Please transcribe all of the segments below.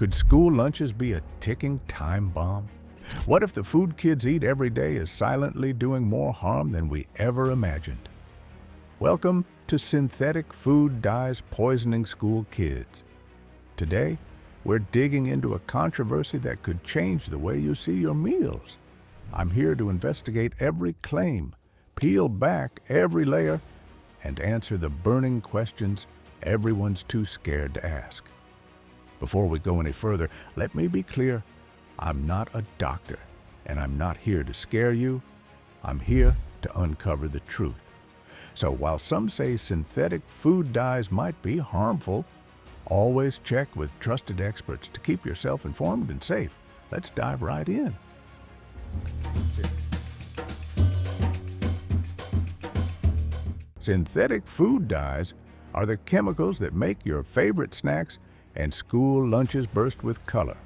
Could school lunches be a ticking time bomb? What if the food kids eat every day is silently doing more harm than we ever imagined? Welcome to Synthetic Food Dyes Poisoning School Kids. Today, we're digging into a controversy that could change the way you see your meals. I'm here to investigate every claim, peel back every layer, and answer the burning questions everyone's too scared to ask. Before we go any further, let me be clear. I'm not a doctor, and I'm not here to scare you. I'm here to uncover the truth. So while some say synthetic food dyes might be harmful, always check with trusted experts to keep yourself informed and safe. Let's dive right in. Synthetic food dyes are the chemicals that make your favorite snacks and school lunches burst with color.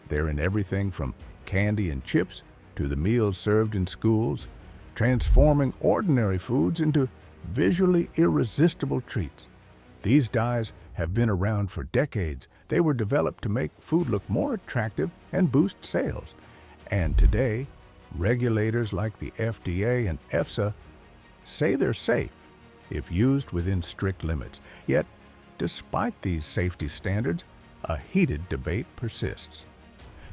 They're in everything from candy and chips to the meals served in schools, transforming ordinary foods into visually irresistible treats. These dyes have been around for decades. They were developed to make food look more attractive and boost sales. And today, regulators like the FDA and EFSA say they're safe if used within strict limits. Yet, despite these safety standards, a heated debate persists.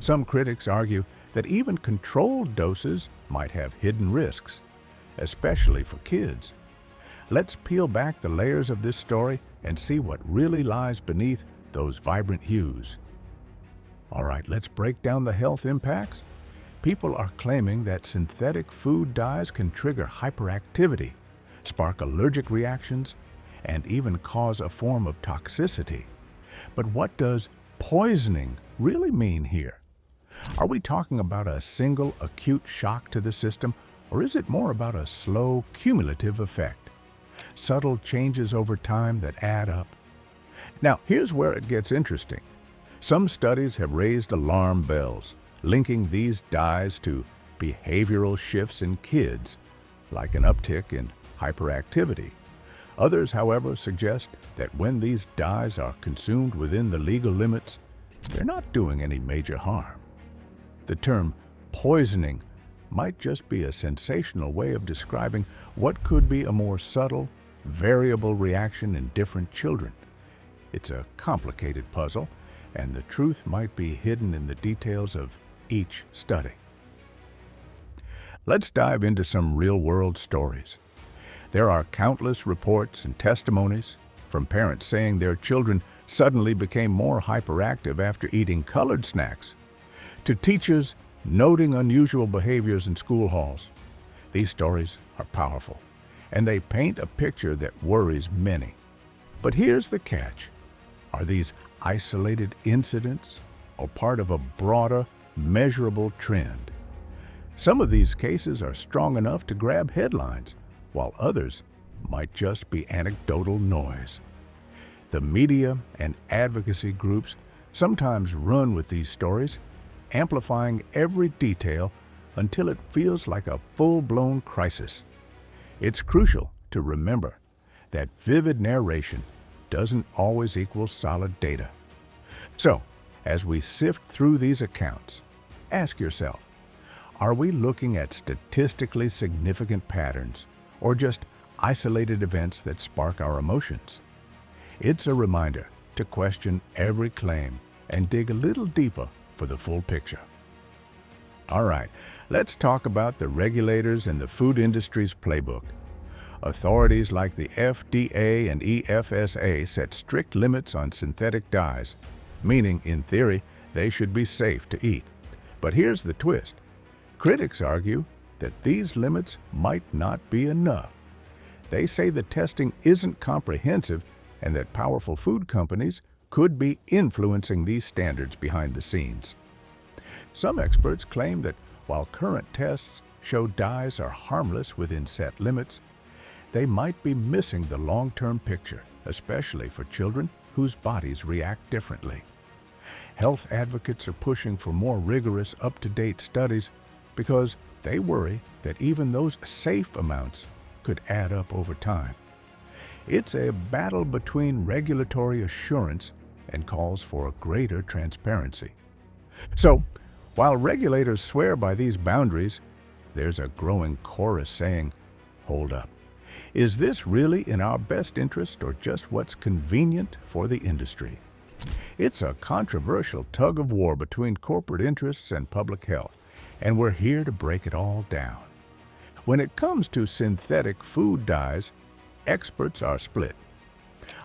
Some critics argue that even controlled doses might have hidden risks, especially for kids. Let's peel back the layers of this story and see what really lies beneath those vibrant hues. All right, let's break down the health impacts. People are claiming that synthetic food dyes can trigger hyperactivity, spark allergic reactions, and even cause a form of toxicity. But what does poisoning really mean here? Are we talking about a single acute shock to the system, or is it more about a slow, cumulative effect? Subtle changes over time that add up. Now, here's where it gets interesting. Some studies have raised alarm bells, linking these dyes to behavioral shifts in kids, like an uptick in hyperactivity. Others, however, suggest that when these dyes are consumed within the legal limits, they're not doing any major harm. The term poisoning might just be a sensational way of describing what could be a more subtle, variable reaction in different children. It's a complicated puzzle, and the truth might be hidden in the details of each study. Let's dive into some real-world stories. There are countless reports and testimonies from parents saying their children suddenly became more hyperactive after eating colored snacks, to teachers noting unusual behaviors in school halls. These stories are powerful, and they paint a picture that worries many. But here's the catch. Are these isolated incidents or part of a broader, measurable trend? Some of these cases are strong enough to grab headlines, while others might just be anecdotal noise. The media and advocacy groups sometimes run with these stories, amplifying every detail until it feels like a full-blown crisis. It's crucial to remember that vivid narration doesn't always equal solid data. So, as we sift through these accounts, ask yourself, are we looking at statistically significant patterns or just isolated events that spark our emotions? It's a reminder to question every claim and dig a little deeper for the full picture. All right, let's talk about the regulators and the food industry's playbook. Authorities like the FDA and EFSA set strict limits on synthetic dyes, meaning, in theory, they should be safe to eat. But here's the twist. Critics argue that these limits might not be enough. They say the testing isn't comprehensive and that powerful food companies could be influencing these standards behind the scenes. Some experts claim that while current tests show dyes are harmless within set limits, they might be missing the long-term picture, especially for children whose bodies react differently. Health advocates are pushing for more rigorous, up-to-date studies because they worry that even those safe amounts could add up over time. It's a battle between regulatory assurance and calls for greater transparency. So, while regulators swear by these boundaries, there's a growing chorus saying, "Hold up. Is this really in our best interest or just what's convenient for the industry?" It's a controversial tug of war between corporate interests and public health, and we're here to break it all down. When it comes to synthetic food dyes, experts are split.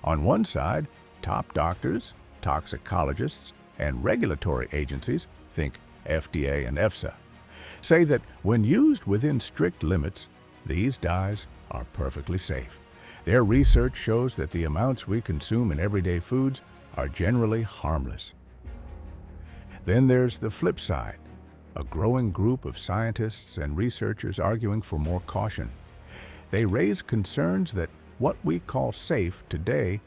On one side, top doctors, toxicologists, and regulatory agencies, think FDA and EFSA, say that when used within strict limits, these dyes are perfectly safe. Their research shows that the amounts we consume in everyday foods are generally harmless. Then there's the flip side, a growing group of scientists and researchers arguing for more caution. They raise concerns that what we call safe today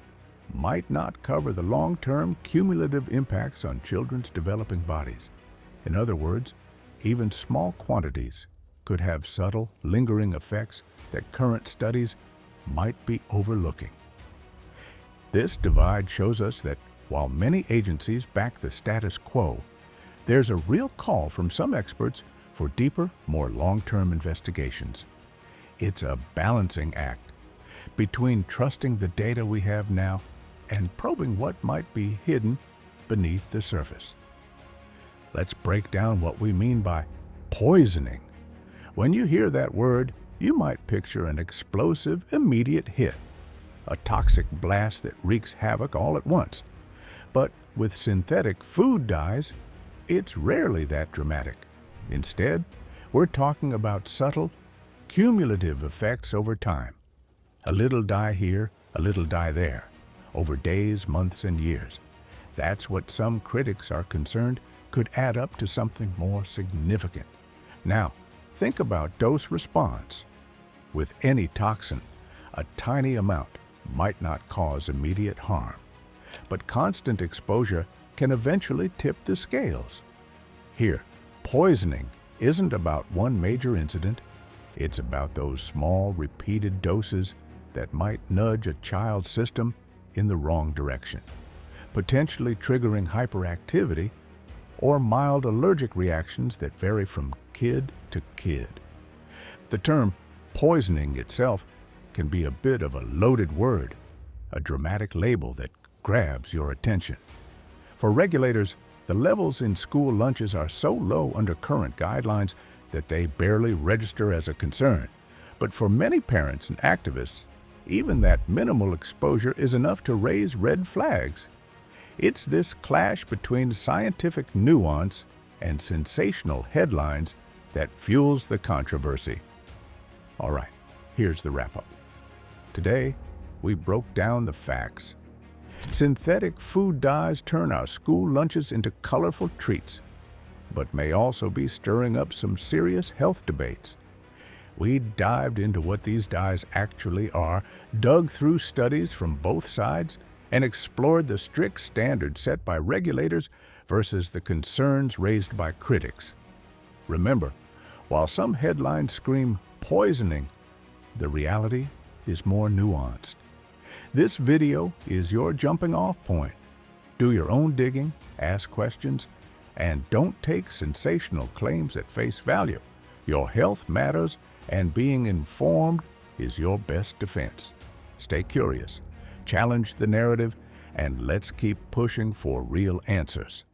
might not cover the long-term cumulative impacts on children's developing bodies. In other words, even small quantities could have subtle, lingering effects that current studies might be overlooking. This divide shows us that while many agencies back the status quo, there's a real call from some experts for deeper, more long-term investigations. It's a balancing act between trusting the data we have now and probing what might be hidden beneath the surface. Let's break down what we mean by poisoning. When you hear that word, you might picture an explosive, immediate hit, a toxic blast that wreaks havoc all at once. But with synthetic food dyes, it's rarely that dramatic. Instead, we're talking about subtle, cumulative effects over time. A little dye here, a little dye there, over days, months, and years. That's what some critics are concerned could add up to something more significant. Now, think about dose response. With any toxin, a tiny amount might not cause immediate harm, but constant exposure can eventually tip the scales. Here, poisoning isn't about one major incident. It's about those small, repeated doses that might nudge a child's system in the wrong direction, potentially triggering hyperactivity or mild allergic reactions that vary from kid to kid. The term poisoning itself can be a bit of a loaded word, a dramatic label that grabs your attention. For regulators, the levels in school lunches are so low under current guidelines that they barely register as a concern. But for many parents and activists, even that minimal exposure is enough to raise red flags. It's this clash between scientific nuance and sensational headlines that fuels the controversy. All right, here's the wrap-up. Today, we broke down the facts. Synthetic food dyes turn our school lunches into colorful treats, but may also be stirring up some serious health debates. We dived into what these dyes actually are, dug through studies from both sides, and explored the strict standards set by regulators versus the concerns raised by critics. Remember, while some headlines scream poisoning, the reality is more nuanced. This video is your jumping-off point. Do your own digging, ask questions, and don't take sensational claims at face value. Your health matters, and being informed is your best defense. Stay curious, challenge the narrative, and let's keep pushing for real answers.